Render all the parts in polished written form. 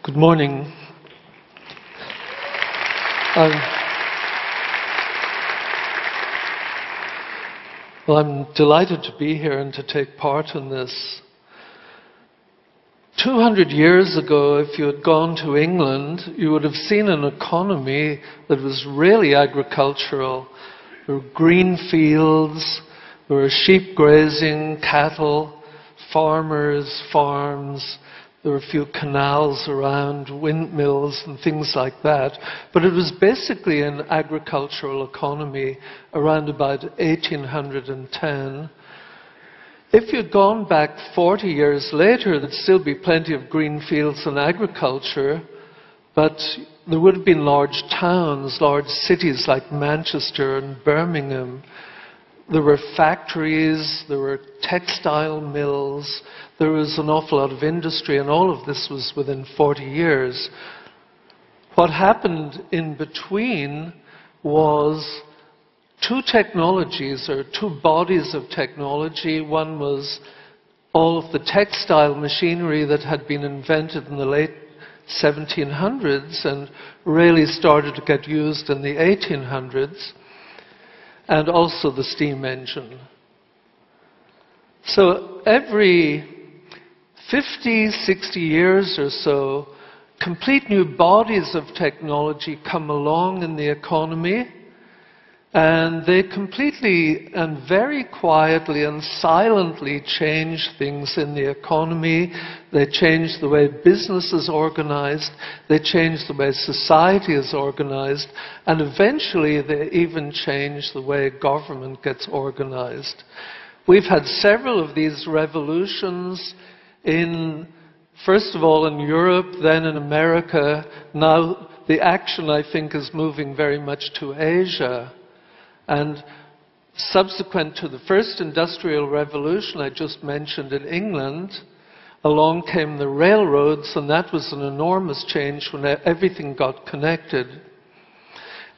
Good morning. Well, I'm delighted to be here and to take part in this. 200 years ago, if you had gone to England, you would have seen an economy that was really agricultural. There were green fields, there were sheep grazing, cattle, farmers, farms. There were a few canals around, windmills and things like that. But it was basically an agricultural economy around about 1810. If you'd gone back 40 years later, there'd still be plenty of green fields and agriculture, but there would have been large towns, large cities like Manchester and Birmingham. There were factories, there were textile mills, there was an awful lot of industry, and all of this was within 40 years. What happened in between was two technologies, or two bodies of technology. One was all of the textile machinery that had been invented in the late 1700s and really started to get used in the 1800s. And also the steam engine. So every 50, 60 years or so, complete new bodies of technology come along in the economy, and they completely and very quietly and silently change things in the economy. They change the way business is organized. They change the way society is organized. And eventually they even change the way government gets organized. We've had several of these revolutions first of all in Europe, then in America. Now the action, I think, is moving very much to Asia. And subsequent to the first industrial revolution I just mentioned in England, along came the railroads, and that was an enormous change when everything got connected.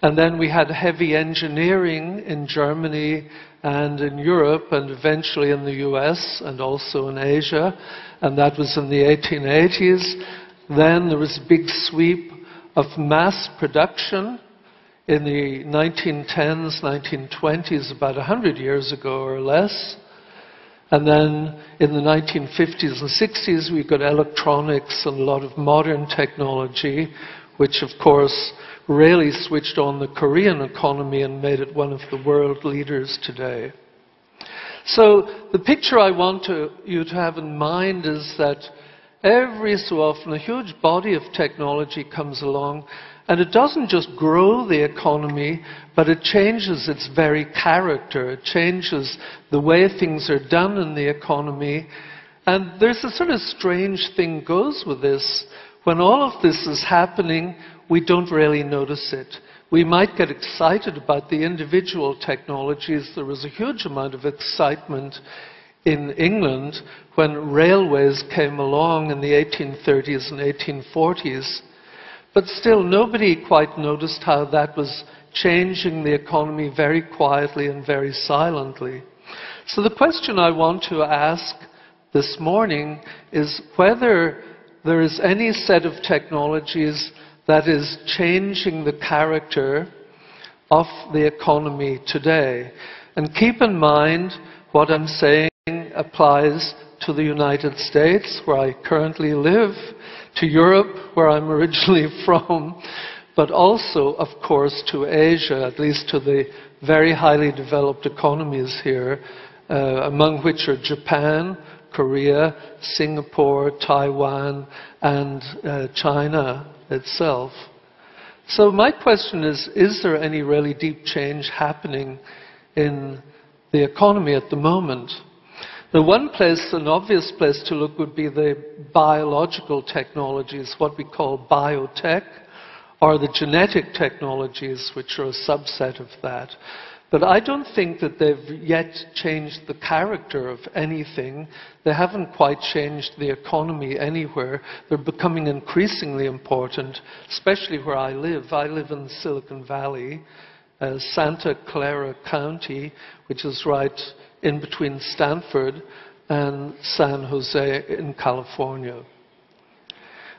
And then we had heavy engineering in Germany and in Europe, and eventually in the US and also in Asia, and that was in the 1880s. Then there was a big sweep of mass production in the 1910s, 1920s, about 100 years ago or less. And then in the 1950s and 60s, we got electronics and a lot of modern technology, which of course really switched on the Korean economy and made it one of the world leaders today. So the picture I want you to have in mind is that every so often a huge body of technology comes along, and it doesn't just grow the economy, but it changes its very character. It changes the way things are done in the economy. And there's a sort of strange thing goes with this. When all of this is happening, we don't really notice it. We might get excited about the individual technologies. There was a huge amount of excitement in England when railways came along in the 1830s and 1840s. But still, nobody quite noticed how that was changing the economy very quietly and very silently. So the question I want to ask this morning is whether there is any set of technologies that is changing the character of the economy today. And keep in mind what I'm saying applies to the United States, where I currently live, to Europe, where I'm originally from, but also, of course, to Asia, at least to the very highly developed economies here, among which are Japan, Korea, Singapore, Taiwan, and China itself. So my question is there any really deep change happening in the economy at the moment? Now, one place, an obvious place to look would be the biological technologies, what we call biotech, or the genetic technologies, which are a subset of that. But I don't think that they've yet changed the character of anything. They haven't quite changed the economy anywhere. They're becoming increasingly important, especially where I live. I live in Silicon Valley, Santa Clara County, which is right in between Stanford and San Jose in California.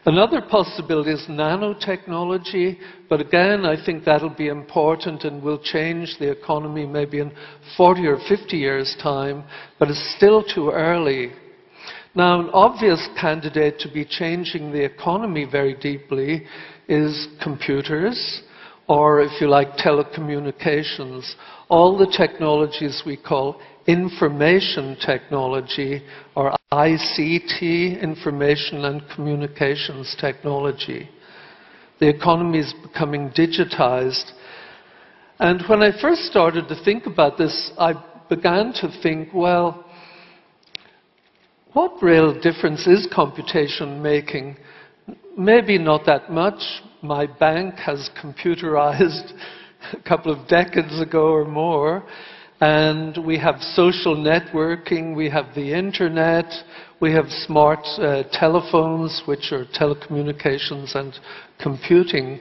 Another possibility is nanotechnology, but again, I think that'll be important and will change the economy maybe in 40 or 50 years' time, but it's still too early. Now, an obvious candidate to be changing the economy very deeply is computers, or if you like, telecommunications. All the technologies we call information technology, or ICT, information and communications technology. The economy is becoming digitized. And when I first started to think about this, I began to think, well, what real difference is computation making? Maybe not that much. My bank has computerized a couple of decades ago or more. And we have social networking, we have the internet, we have smart telephones, which are telecommunications and computing.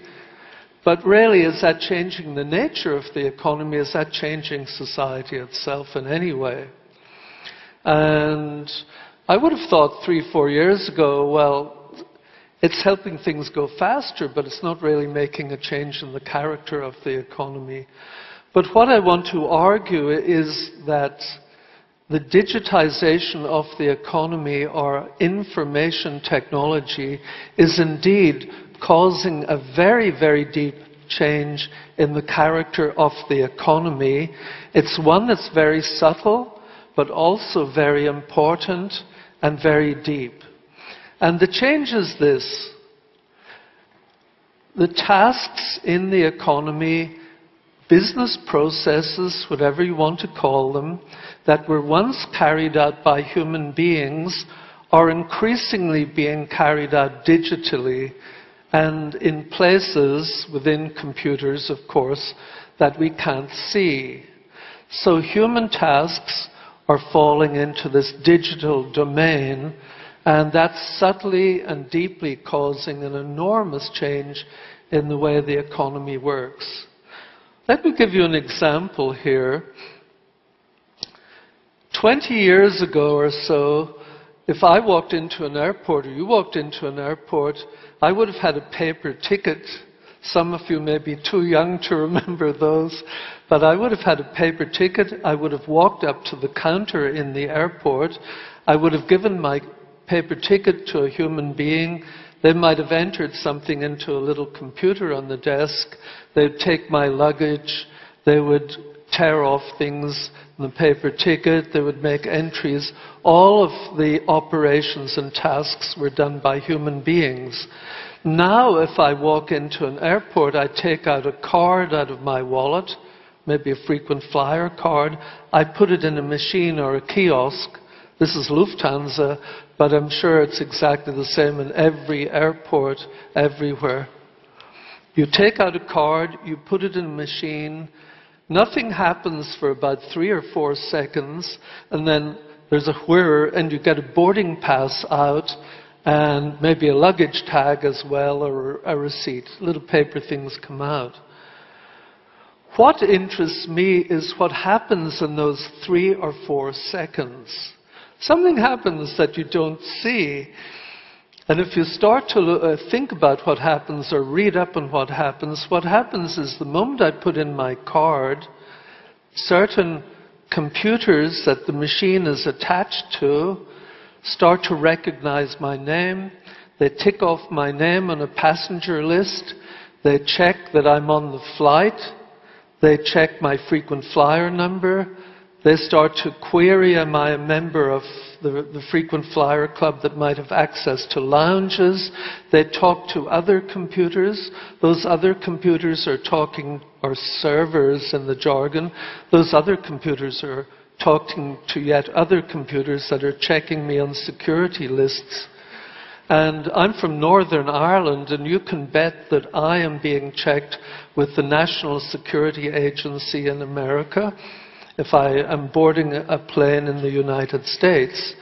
But really, is that changing the nature of the economy? Is that changing society itself in any way? And I would have thought 3-4 years ago, well, it's helping things go faster, but it's not really making a change in the character of the economy. But what I want to argue is that the digitization of the economy, or information technology, is indeed causing a very, very deep change in the character of the economy. It's one that's very subtle, but also very important and very deep. And the change is this: the tasks in the economy, business processes, whatever you want to call them, that were once carried out by human beings are increasingly being carried out digitally and in places within computers, of course, that we can't see. So human tasks are falling into this digital domain, and that's subtly and deeply causing an enormous change in the way the economy works. Let me give you an example here. 20 years ago or so, if I walked into an airport, or you walked into an airport, I would have had a paper ticket. Some of you may be too young to remember those, but I would have had a paper ticket. I would have walked up to the counter in the airport. I would have given my paper ticket to a human being. They might have entered something into a little computer on the desk. They'd take my luggage. They would tear off things in the paper ticket. They would make entries. All of the operations and tasks were done by human beings. Now, if I walk into an airport, I take out a card out of my wallet, maybe a frequent flyer card. I put it in a machine or a kiosk. This is Lufthansa, but I'm sure it's exactly the same in every airport, everywhere. You take out a card, you put it in a machine, nothing happens for about 3 or 4 seconds, and then there's a whir, and you get a boarding pass out, and maybe a luggage tag as well, or a receipt. Little paper things come out. What interests me is what happens in those 3 or 4 seconds. Something happens that you don't see. And if you start to think about what happens or read up on what happens is the moment I put in my card, certain computers that the machine is attached to start to recognize my name. They tick off my name on a passenger list. They check that I'm on the flight. They check my frequent flyer number. They start to query, am I a member of the frequent flyer club that might have access to lounges? They talk to other computers. Those other computers are talking, or servers in the jargon, those other computers are talking to yet other computers that are checking me on security lists. And I'm from Northern Ireland, and you can bet that I am being checked with the National Security Agency in America if I am boarding a plane in the United States.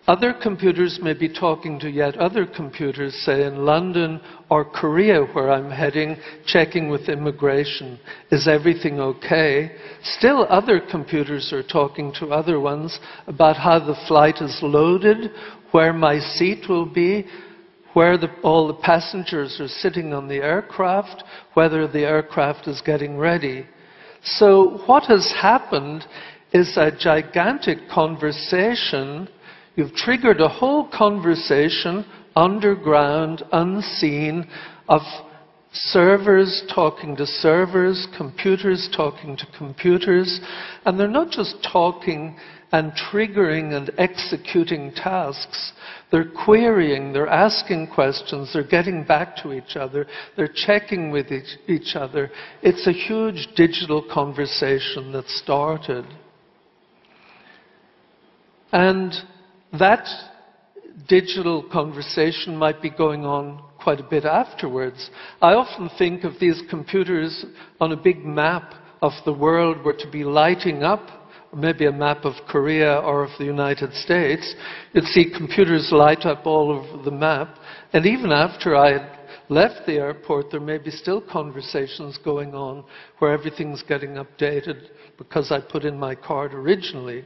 Other computers may be talking to yet other computers, say in London or Korea, where I'm heading, checking with immigration. Is everything okay? Still other computers are talking to other ones about how the flight is loaded, where my seat will be, where all the passengers are sitting on the aircraft, whether the aircraft is getting ready. So what has happened is a gigantic conversation. You've triggered a whole conversation, underground, unseen, of servers talking to servers, computers talking to computers, and they're not just talking and triggering and executing tasks. They're querying, they're asking questions, they're getting back to each other, they're checking with each other. It's a huge digital conversation that started. And that digital conversation might be going on quite a bit afterwards. I often think of these computers on a big map of the world were to be lighting up, or maybe a map of Korea or of the United States. You'd see computers light up all over the map, and even after I had left the airport, there may be still conversations going on where everything's getting updated because I put in my card originally.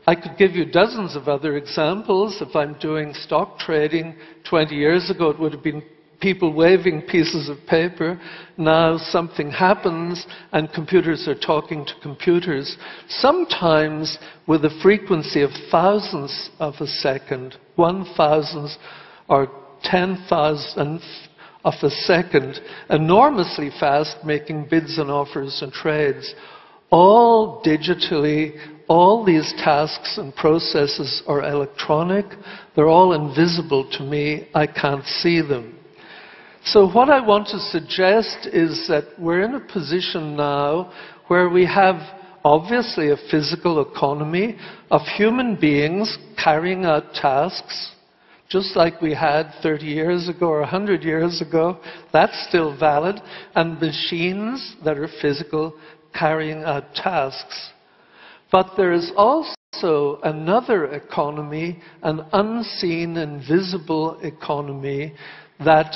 I could give you dozens of other examples. If I'm doing stock trading 20 years ago, it would have been people waving pieces of paper. Now something happens and computers are talking to computers, sometimes with a frequency of thousandths of a second, 1,000th or 10,000th of a second, enormously fast, making bids and offers and trades. All digitally, all these tasks and processes are electronic. They're all invisible to me. I can't see them. So what I want to suggest is that we're in a position now where we have obviously a physical economy of human beings carrying out tasks, just like we had 30 years ago or 100 years ago. That's still valid. And machines that are physical carrying out tasks. But there is also another economy, an unseen, invisible economy that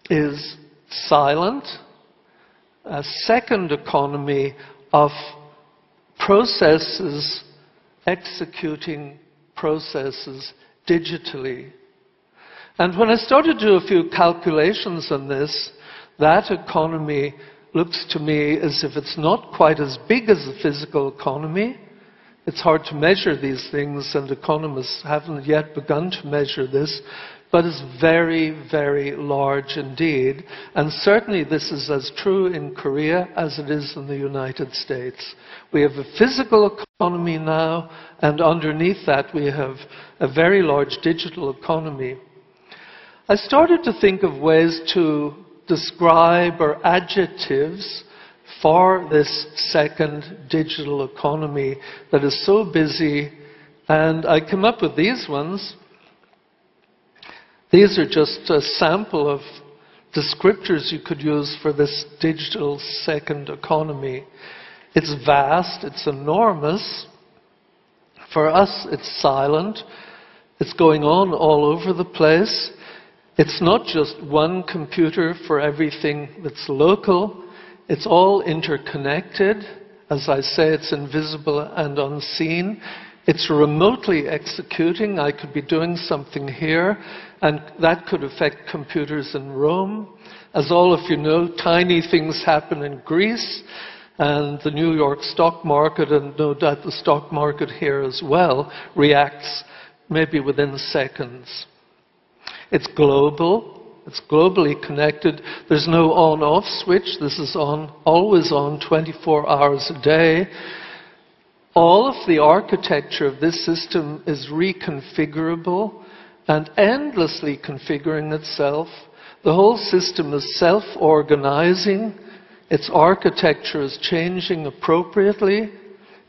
is silent, a second economy of processes executing processes digitally. And when I started to do a few calculations on this, that economy looks to me as if it's not quite as big as the physical economy. It's hard to measure these things, and economists haven't yet begun to measure this, but it's very, very large indeed. And certainly this is as true in Korea as it is in the United States. We have a physical economy now, and underneath that we have a very large digital economy. I started to think of ways to describe or adjectives for this second digital economy that is so busy, and I came up with these ones. These are just a sample of descriptors you could use for this digital second economy. It's vast, it's enormous. For us, it's silent. It's going on all over the place. It's not just one computer for everything that's local. It's all interconnected. As I say, it's invisible and unseen. It's remotely executing. I could be doing something here, and that could affect computers in Rome. As all of you know, tiny things happen in Greece, and the New York stock market, and no doubt the stock market here as well, reacts maybe within seconds. It's global. It's globally connected. There's no on-off switch. This is on, always on, 24 hours a day. All of the architecture of this system is reconfigurable and endlessly configuring itself. The whole system is self-organizing. Its architecture is changing appropriately.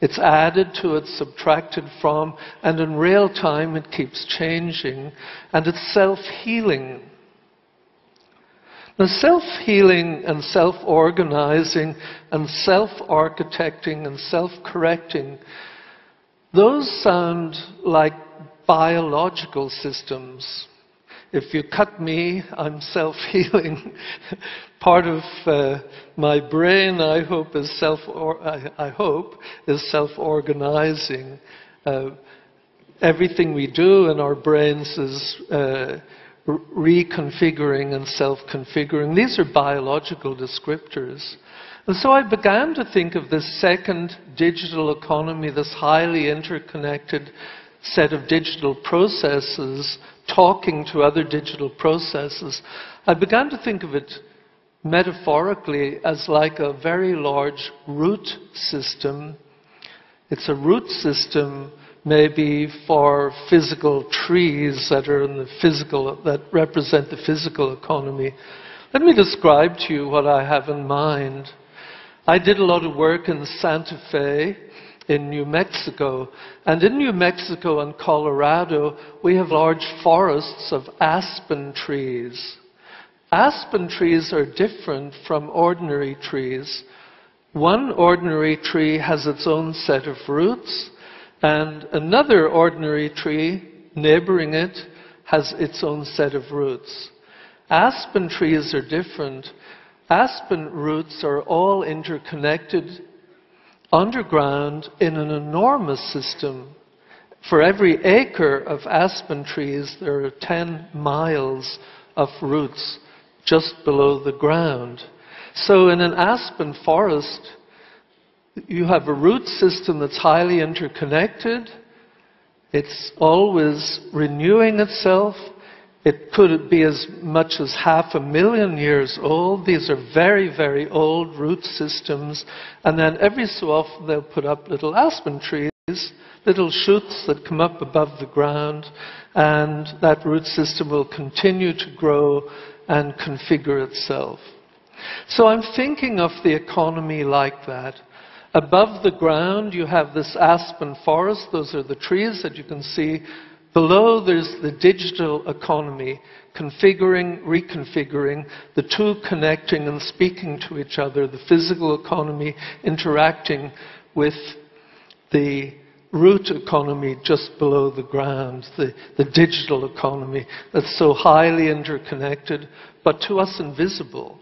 It's added to, it's subtracted from, and in real time it keeps changing, and it's self-healing. Now, self-healing and self-organizing and self-architecting and self-correcting, those sound like biological systems. If you cut me, I'm self-healing. Part of my brain, I hope, is self-organizing. everything we do in our brains is reconfiguring and self-configuring. These are biological descriptors. And so I began to think of this second digital economy, this highly interconnected set of digital processes talking to other digital processes. I began to think of it metaphorically as like a very large root system. It's a root system maybe for physical trees that are in the physical, that represent the physical economy. Let me describe to you what I have in mind. I did a lot of work in Santa Fe in New Mexico, and in New Mexico and Colorado we have large forests of aspen trees. Aspen trees are different from ordinary trees. One ordinary tree has its own set of roots, and another ordinary tree neighboring it has its own set of roots. Aspen trees are different. Aspen roots are all interconnected underground in an enormous system. For every acre of aspen trees, there are 10 miles of roots just below the ground. So in an aspen forest, you have a root system that's highly interconnected. It's always renewing itself. It could be as much as 500,000 years old. These are very, very old root systems. And then every so often they'll put up little aspen trees, little shoots that come up above the ground, and that root system will continue to grow and configure itself. So I'm thinking of the economy like that. Above the ground you have this aspen forest. Those are the trees that you can see. Below there's the digital economy, configuring, reconfiguring, the two connecting and speaking to each other, the physical economy interacting with the root economy just below the ground, the digital economy that's so highly interconnected, but to us invisible.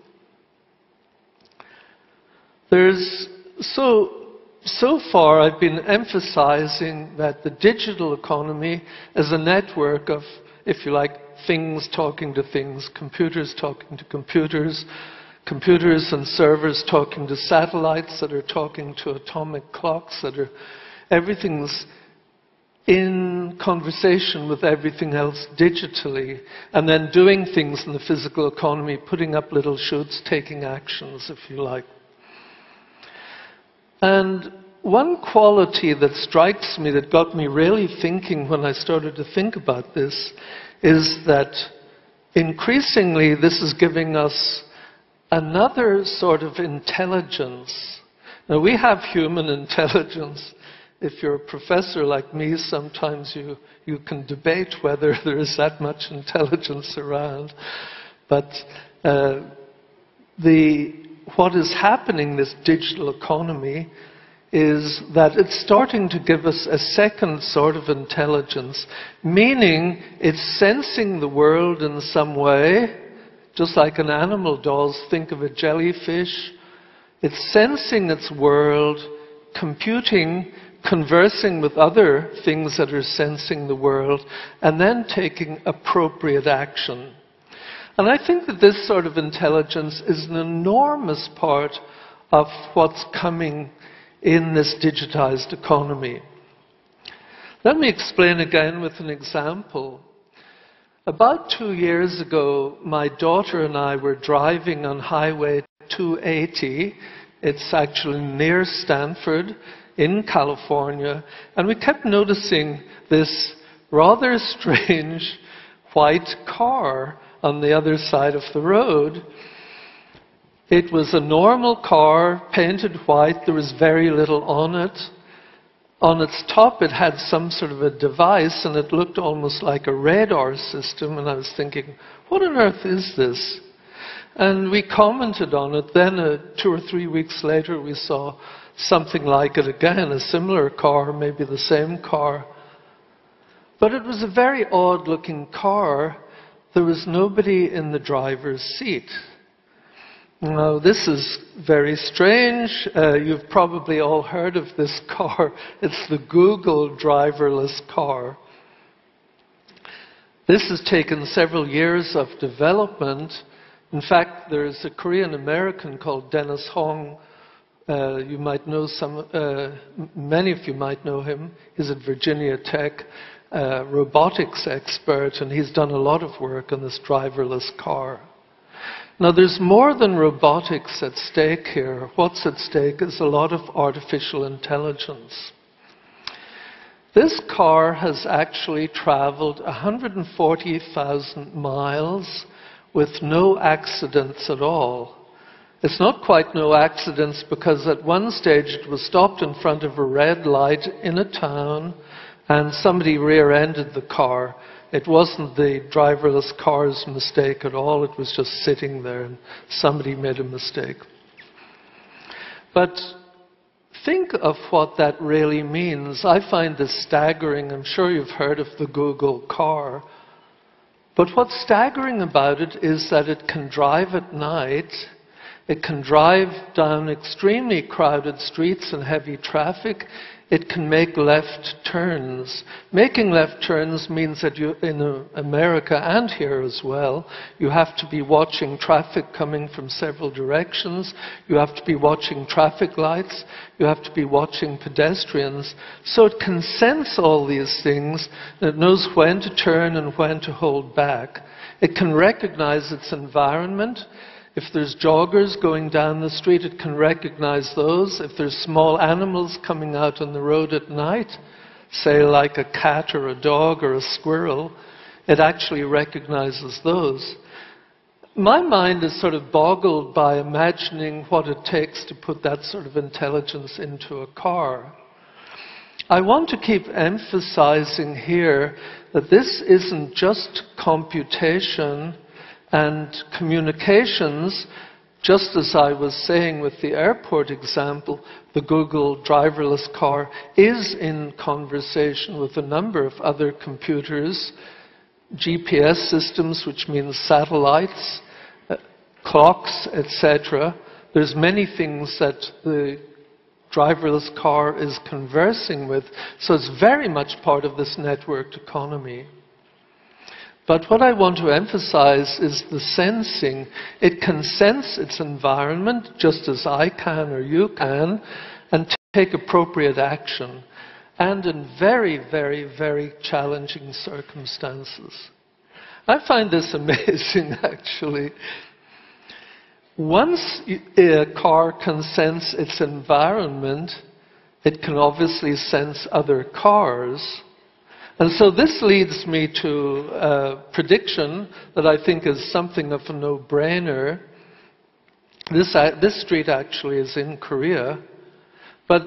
So far I've been emphasizing that the digital economy is a network of, if you like, things talking to things, computers talking to computers, computers and servers talking to satellites that are talking to atomic clocks, that are, everything's in conversation with everything else digitally, and then doing things in the physical economy, putting up little shoots, taking actions, if you like. And one quality that strikes me, that got me really thinking when I started to think about this, is that increasingly this is giving us another sort of intelligence. Now we have human intelligence. If you're a professor like me, sometimes you can debate whether there is that much intelligence around. But what is happening, this digital economy, is that it's starting to give us a second sort of intelligence, meaning it's sensing the world in some way, just like an animal does. Think of a jellyfish. It's sensing its world, computing, conversing with other things that are sensing the world, and then taking appropriate action. And I think that this sort of intelligence is an enormous part of what's coming in this digitized economy. Let me explain again with an example. About 2 years ago, my daughter and I were driving on Highway 280. It's actually near Stanford in California, and we kept noticing this rather strange white car on the other side of the road. It was a normal car, painted white. There was very little on it. On its top it had some sort of a device, and it looked almost like a radar system, and I was thinking, what on earth is this? And we commented on it. Then 2 or 3 weeks later we saw something like it again, a similar car, maybe the same car. But it was a very odd looking car. There was nobody in the driver's seat. Now, this is very strange. You've probably all heard of this car. It's the Google driverless car. This has taken several years of development. In fact, there's a Korean American called Dennis Hong. You might know many of you might know him. He's at Virginia Tech, robotics expert, and he's done a lot of work on this driverless car. Now, there's more than robotics at stake here. What's at stake is a lot of artificial intelligence. This car has actually traveled 140,000 miles with no accidents at all. It's not quite no accidents because at one stage it was stopped in front of a red light in a town and somebody rear-ended the car. It wasn't the driverless car's mistake at all. It was just sitting there and somebody made a mistake. But think of what that really means. I find this staggering. I'm sure you've heard of the Google car. But what's staggering about it is that it can drive at night. It can drive down extremely crowded streets and heavy traffic. It can make left turns. Making left turns means that you, in America and here as well, you have to be watching traffic coming from several directions. You have to be watching traffic lights. You have to be watching pedestrians. So it can sense all these things. It knows when to turn and when to hold back. It can recognize its environment. If there's joggers going down the street, it can recognize those. If there's small animals coming out on the road at night, say like a cat or a dog or a squirrel, it actually recognizes those. My mind is sort of boggled by imagining what it takes to put that sort of intelligence into a car. I want to keep emphasizing here that this isn't just computation and communications. Just as I was saying with the airport example, the Google driverless car is in conversation with a number of other computers, GPS systems, which means satellites, clocks, etc. There's many things that the driverless car is conversing with, so it's very much part of this networked economy. But what I want to emphasize is the sensing. It can sense its environment just as I can or you can and take appropriate action, and in very, very, very challenging circumstances. I find this amazing, actually. Once a car can sense its environment, it can obviously sense other cars. And so this leads me to a prediction that I think is something of a no-brainer. This street actually is in Korea, but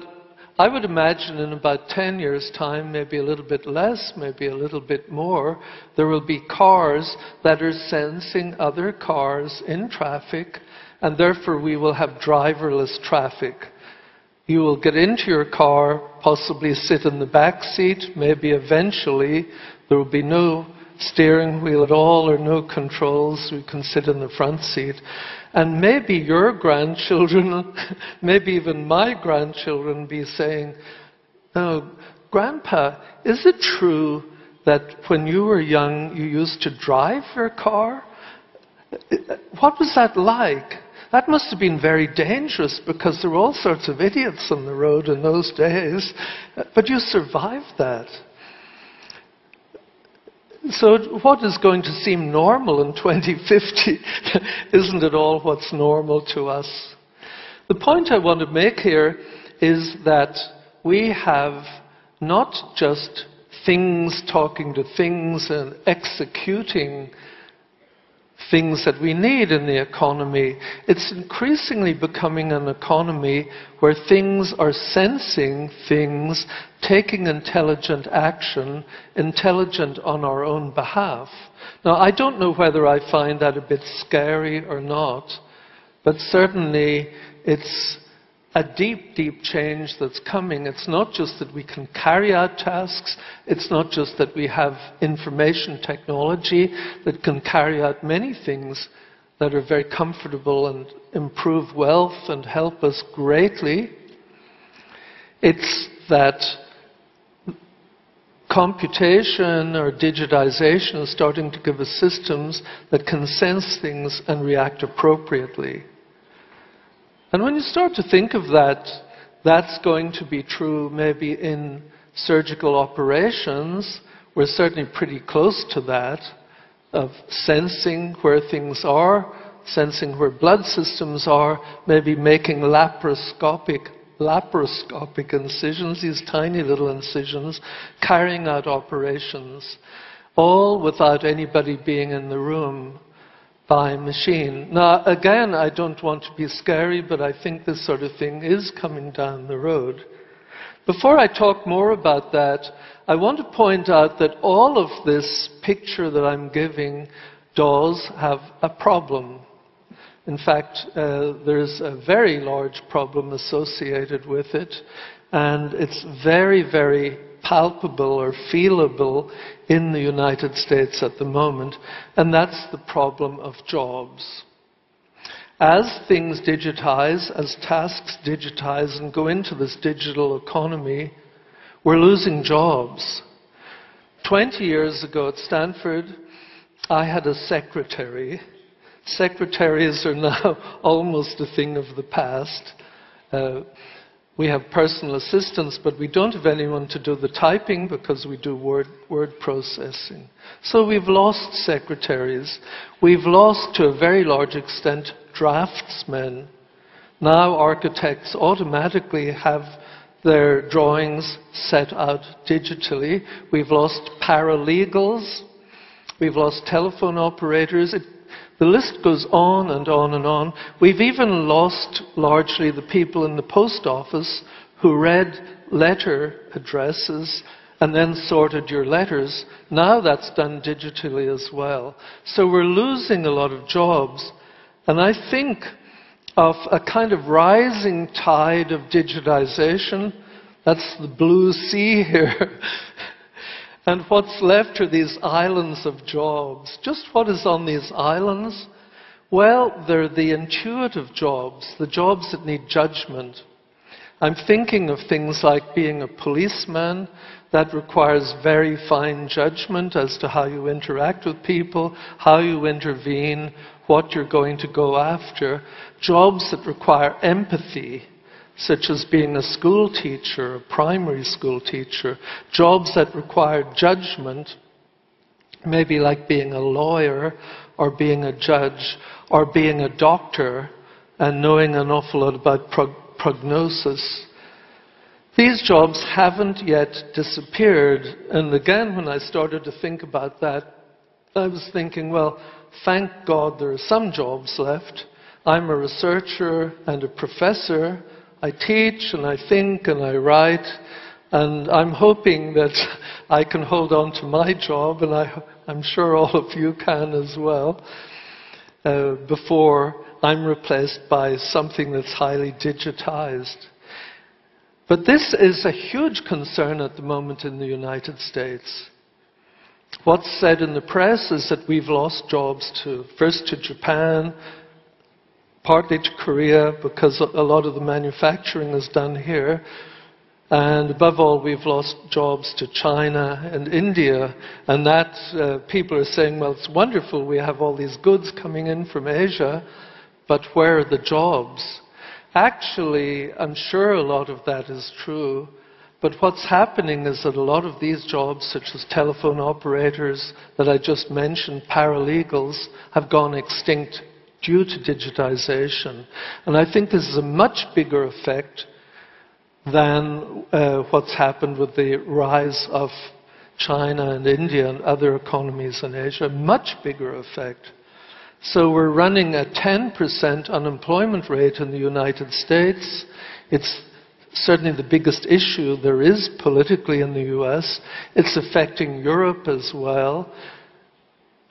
I would imagine in about 10 years' time, maybe a little bit less, maybe a little bit more, there will be cars that are sensing other cars in traffic, and therefore we will have driverless traffic. You will get into your car, possibly sit in the back seat, maybe eventually there will be no steering wheel at all or no controls. You can sit in the front seat. And maybe your grandchildren, maybe even my grandchildren be saying, "No, Grandpa, is it true that when you were young you used to drive your car? What was that like? That must have been very dangerous because there were all sorts of idiots on the road in those days, but you survived that." So what is going to seem normal in 2050 isn't at all what's normal to us. The point I want to make here is that we have not just things talking to things and executing things that we need in the economy. It's increasingly becoming an economy where things are sensing things, taking intelligent action, intelligent on our own behalf. Now, I don't know whether I find that a bit scary or not, but certainly it's a deep, deep change that's coming. It's not just that we can carry out tasks. It's not just that we have information technology that can carry out many things that are very comfortable and improve wealth and help us greatly. It's that computation or digitization is starting to give us systems that can sense things and react appropriately. And when you start to think of that, that's going to be true maybe in surgical operations. We're certainly pretty close to that, of sensing where things are, sensing where blood systems are, maybe making laparoscopic incisions, these tiny little incisions, carrying out operations, all without anybody being in the room by machine. Now, again, I don't want to be scary, but I think this sort of thing is coming down the road. Before I talk more about that, I want to point out that all of this picture that I'm giving does have a problem. In fact, there's a very large problem associated with it, and it's very, very palpable or feelable in the United States at the moment, and that's the problem of jobs. As things digitize, as tasks digitize and go into this digital economy, we're losing jobs. 20 years ago at Stanford, I had a secretary. Secretaries are now almost a thing of the past. We have personal assistants, but we don't have anyone to do the typing because we do word processing. So we've lost secretaries. We've lost, to a very large extent, draftsmen. Now architects automatically have their drawings set out digitally. We've lost paralegals. We've lost telephone operators. The list goes on and on and on. We've even lost largely the people in the post office who read letter addresses and then sorted your letters. Now that's done digitally as well. So we're losing a lot of jobs. And I think of a kind of rising tide of digitization. That's the blue sea here. And what's left are these islands of jobs. Just what is on these islands? Well, they're the intuitive jobs, the jobs that need judgment. I'm thinking of things like being a policeman. That requires very fine judgment as to how you interact with people, how you intervene, what you're going to go after. Jobs that require empathy, such as being a school teacher, a primary school teacher. Jobs that require judgment, maybe like being a lawyer or being a judge or being a doctor and knowing an awful lot about prognosis. These jobs haven't yet disappeared. And again, when I started to think about that, I was thinking, well, thank God there are some jobs left. I'm a researcher and a professor. I teach and I think and I write, and I'm hoping that I can hold on to my job, and I'm sure all of you can as well, before I'm replaced by something that's highly digitized. But this is a huge concern at the moment in the United States. What's said in the press is that we've lost jobs first to Japan, partly to Korea, because a lot of the manufacturing is done here. And above all, we've lost jobs to China and India. And that, people are saying, well, it's wonderful, we have all these goods coming in from Asia, but where are the jobs? Actually, I'm sure a lot of that is true. But what's happening is that a lot of these jobs, such as telephone operators that I just mentioned, paralegals, have gone extinct due to digitization. And I think this is a much bigger effect than what's happened with the rise of China and India and other economies in Asia. Much bigger effect. So we're running a 10% unemployment rate in the United States. It's certainly the biggest issue there is politically in the US. It's affecting Europe as well.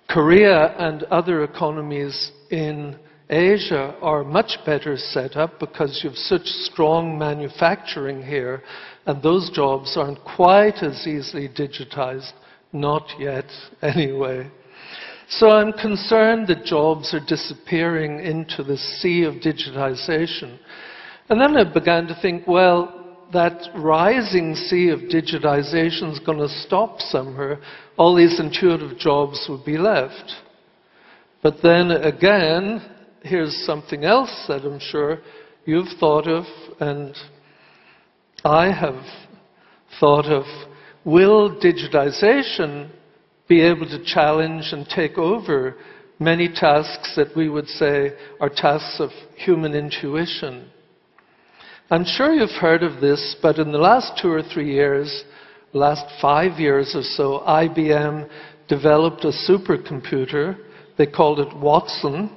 Korea and other economies in Asia are much better set up because you have such strong manufacturing here, and those jobs aren't quite as easily digitized. Not yet, anyway. So I'm concerned that jobs are disappearing into the sea of digitization. And then I began to think, well, that rising sea of digitization is going to stop somewhere. All these intuitive jobs will be left. But then again, here's something else that I'm sure you've thought of, and I have thought of. Will digitization be able to challenge and take over many tasks that we would say are tasks of human intuition? I'm sure you've heard of this, but in the last 2 or 3 years, last 5 years or so, IBM developed a supercomputer. They called it Watson,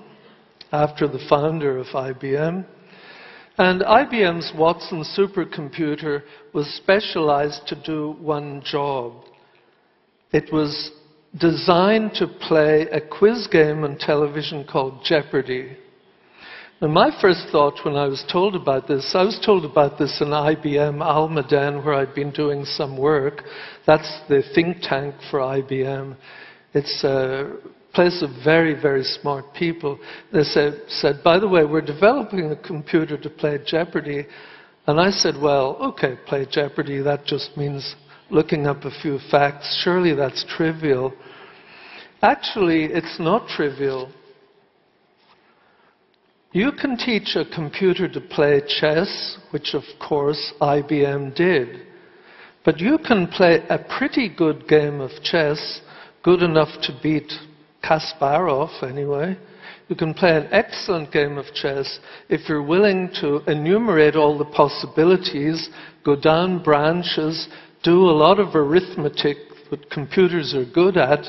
after the founder of IBM. And IBM's Watson supercomputer was specialized to do one job. It was designed to play a quiz game on television called Jeopardy! Now, my first thought when I was told about this, I was told about this in IBM Almaden, where I'd been doing some work. That's the think tank for IBM. It's a place of very, very smart people. They said, by the way, we're developing a computer to play Jeopardy! And I said, well, okay, play Jeopardy! That just means looking up a few facts. Surely that's trivial. Actually, it's not trivial. You can teach a computer to play chess, which of course IBM did. But you can play a pretty good game of chess, good enough to beat Kasparov anyway. You can play an excellent game of chess if you're willing to enumerate all the possibilities, go down branches, do a lot of arithmetic that computers are good at,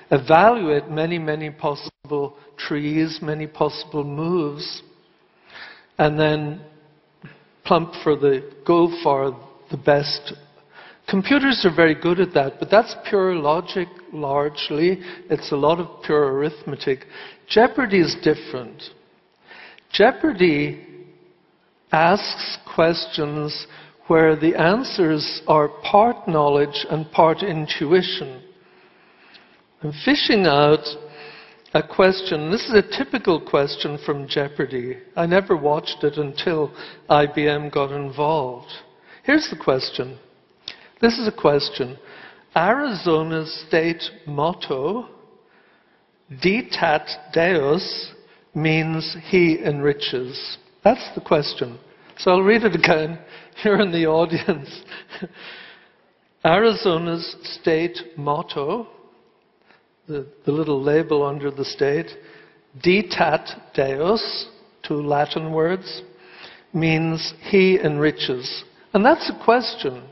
evaluate many, many possible trees, many possible moves, and then go for the best. Computers are very good at that, but that's pure logic largely. It's a lot of pure arithmetic. Jeopardy is different. Jeopardy asks questions where the answers are part knowledge and part intuition. I'm fishing out a question. This is a typical question from Jeopardy! I never watched it until IBM got involved. Here's the question. This is a question. Arizona's state motto, Ditat Deus, means he enriches. That's the question. So I'll read it again. You're in the audience. Arizona's state motto, the little label under the state, Ditat Deus, 2 Latin words, means he enriches. And that's a question.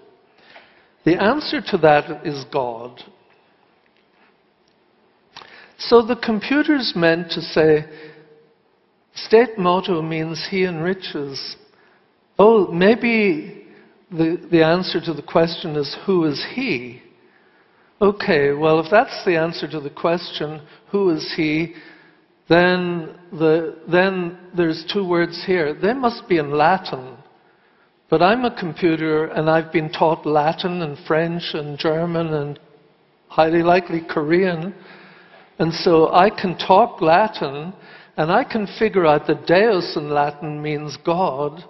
The answer to that is God. So the computer's meant to say, state motto means he enriches. Oh, maybe the answer to the question is, who is he? Okay, well, if that's the answer to the question, who is he, then there's 2 words here. They must be in Latin. But I'm a computer, and I've been taught Latin and French and German and highly likely Korean. And so I can talk Latin, and I can figure out that Deus in Latin means God.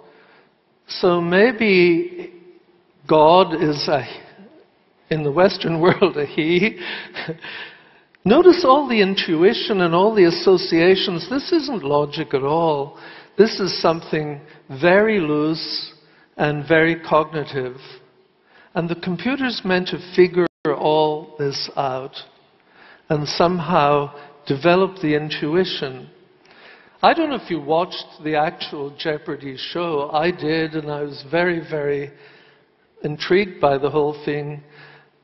So maybe God is in the Western world a he. Notice all the intuition and all the associations. This isn't logic at all. This is something very loose and very cognitive. And the computer's meant to figure all this out and somehow develop the intuition. I don't know if you watched the actual Jeopardy! Show. I did, and I was very, very intrigued by the whole thing.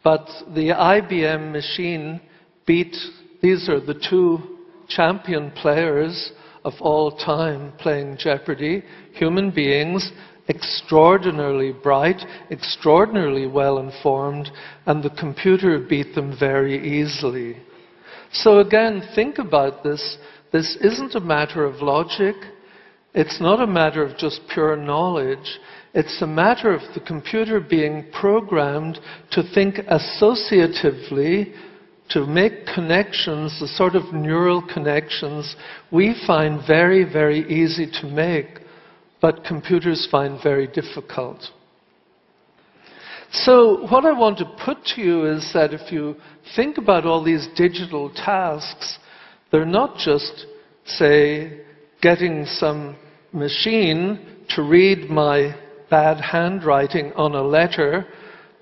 But the IBM machine beat, these are the 2 champion players of all time playing Jeopardy! Human beings, extraordinarily bright, extraordinarily well informed, and the computer beat them very easily. So again, think about this. This isn't a matter of logic. It's not a matter of just pure knowledge. It's a matter of the computer being programmed to think associatively, to make connections, the sort of neural connections we find very, very easy to make, but computers find very difficult. So what I want to put to you is that if you think about all these digital tasks, they're not just, say, getting some machine to read my bad handwriting on a letter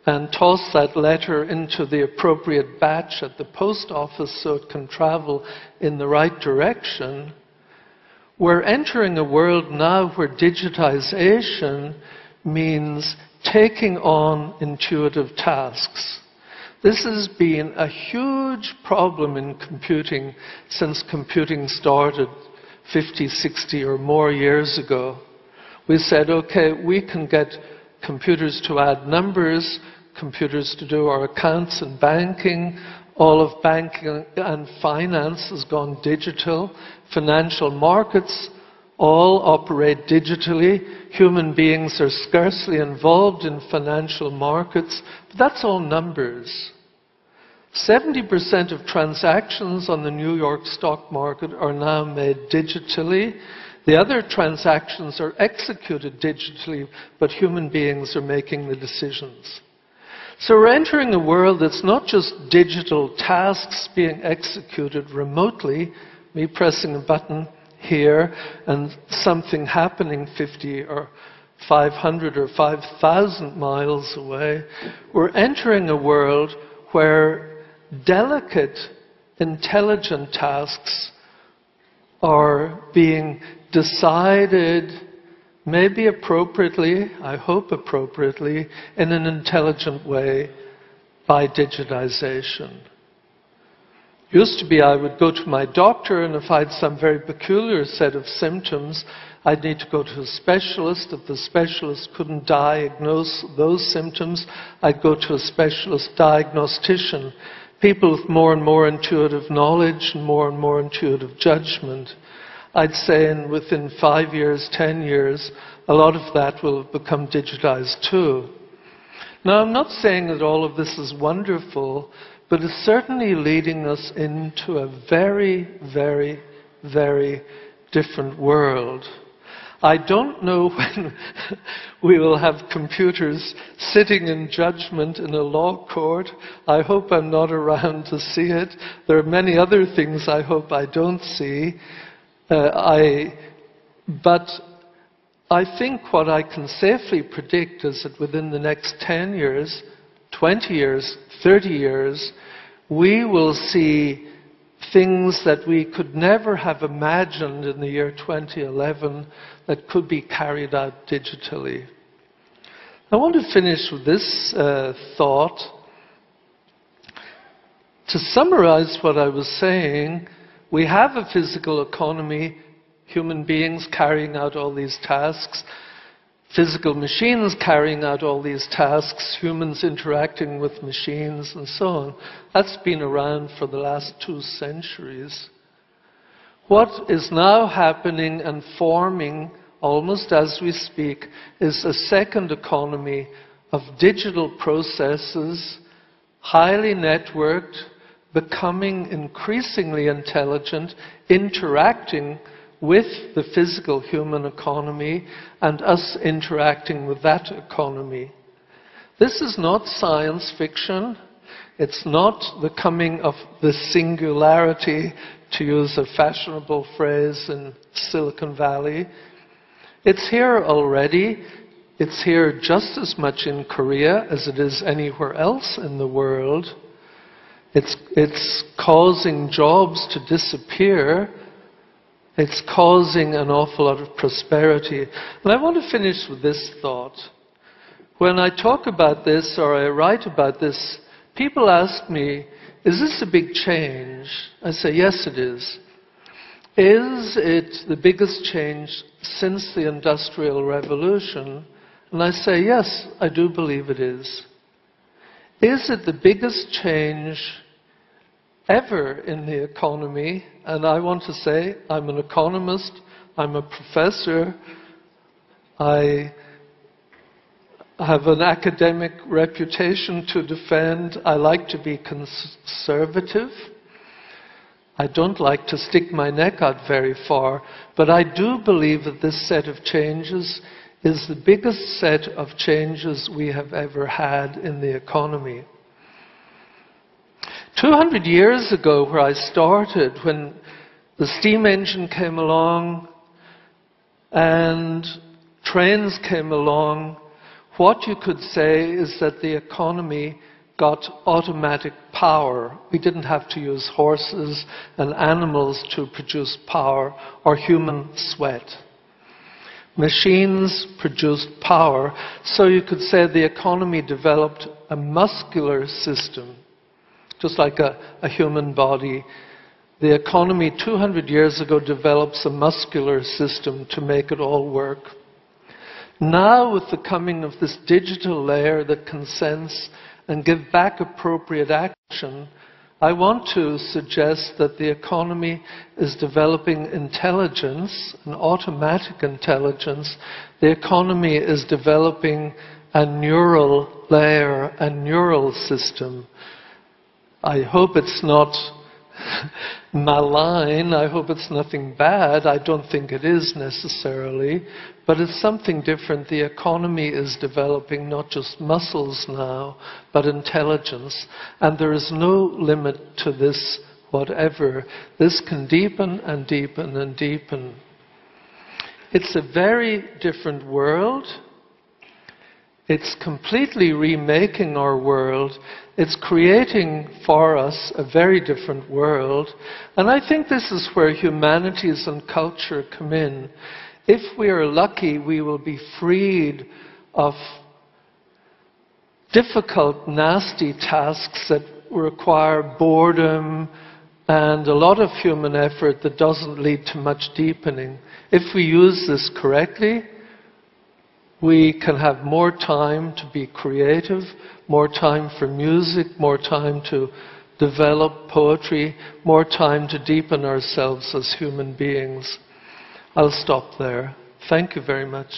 and toss that letter into the appropriate batch at the post office so it can travel in the right direction. We're entering a world now where digitization means taking on intuitive tasks. This has been a huge problem in computing since computing started 50, 60 or more years ago. We said, okay, we can get computers to add numbers, computers to do our accounts and banking. All of banking and finance has gone digital. Financial markets all operate digitally. Human beings are scarcely involved in financial markets. But that's all numbers. 70% of transactions on the New York stock market are now made digitally. The other transactions are executed digitally, but human beings are making the decisions. So we're entering a world that's not just digital tasks being executed remotely, me pressing a button here and something happening 50 or 500 or 5,000 miles away. We're entering a world where delicate, intelligent tasks are being decided, maybe appropriately, I hope appropriately, in an intelligent way by digitization. Used to be I would go to my doctor, and if I had some very peculiar set of symptoms, I'd need to go to a specialist. If the specialist couldn't diagnose those symptoms, I'd go to a specialist diagnostician. People with more and more intuitive knowledge and more intuitive judgment. I'd say within 5 years, 10 years, a lot of that will become digitized too. Now, I'm not saying that all of this is wonderful, but it's certainly leading us into a very, very, very different world. I don't know when we will have computers sitting in judgment in a law court. I hope I'm not around to see it. There are many other things I hope I don't see. But I think what I can safely predict is that within the next 10 years, 20 years, 30 years, we will see things that we could never have imagined in the year 2011 that could be carried out digitally. I want to finish with this thought. To summarize what I was saying, we have a physical economy, human beings carrying out all these tasks, physical machines carrying out all these tasks, humans interacting with machines, and so on. That's been around for the last 2 centuries. What is now happening and forming, almost as we speak, is a second economy of digital processes, highly networked, becoming increasingly intelligent, interacting with the physical human economy and us interacting with that economy. This is not science fiction. It's not the coming of the singularity, to use a fashionable phrase in Silicon Valley. It's here already. It's here just as much in Korea as it is anywhere else in the world. It's causing jobs to disappear. It's causing an awful lot of prosperity. And I want to finish with this thought. When I talk about this or I write about this, people ask me, is this a big change? I say, yes, it is. Is it the biggest change since the Industrial Revolution? And I say, yes, I do believe it is. Is it the biggest change ever in the economy? And I want to say, I'm an economist, I'm a professor, I have an academic reputation to defend. I like to be conservative. I don't like to stick my neck out very far, but I do believe that this set of changes is the biggest set of changes we have ever had in the economy. 200 years ago, where I started, when the steam engine came along and trains came along, what you could say is that the economy got automatic power. We didn't have to use horses and animals to produce power or human sweat. Machines produced power, so you could say the economy developed a muscular system, just like a human body. The economy 200 years ago develops a muscular system to make it all work. Now, with the coming of this digital layer that can sense and give back appropriate action, I want to suggest that the economy is developing intelligence, an automatic intelligence. The economy is developing a neural layer, a neural system. I hope it's not malign. I hope it's nothing bad. I don't think it is necessarily, but it's something different. The economy is developing not just muscles now, but intelligence. And there is no limit to this whatever. This can deepen and deepen and deepen. It's a very different world. It's completely remaking our world. It's creating for us a very different world. And I think this is where humanities and culture come in. If we are lucky, we will be freed of difficult, nasty tasks that require boredom and a lot of human effort that doesn't lead to much deepening. If we use this correctly, we can have more time to be creative, more time for music, more time to develop poetry, more time to deepen ourselves as human beings. I'll stop there. Thank you very much.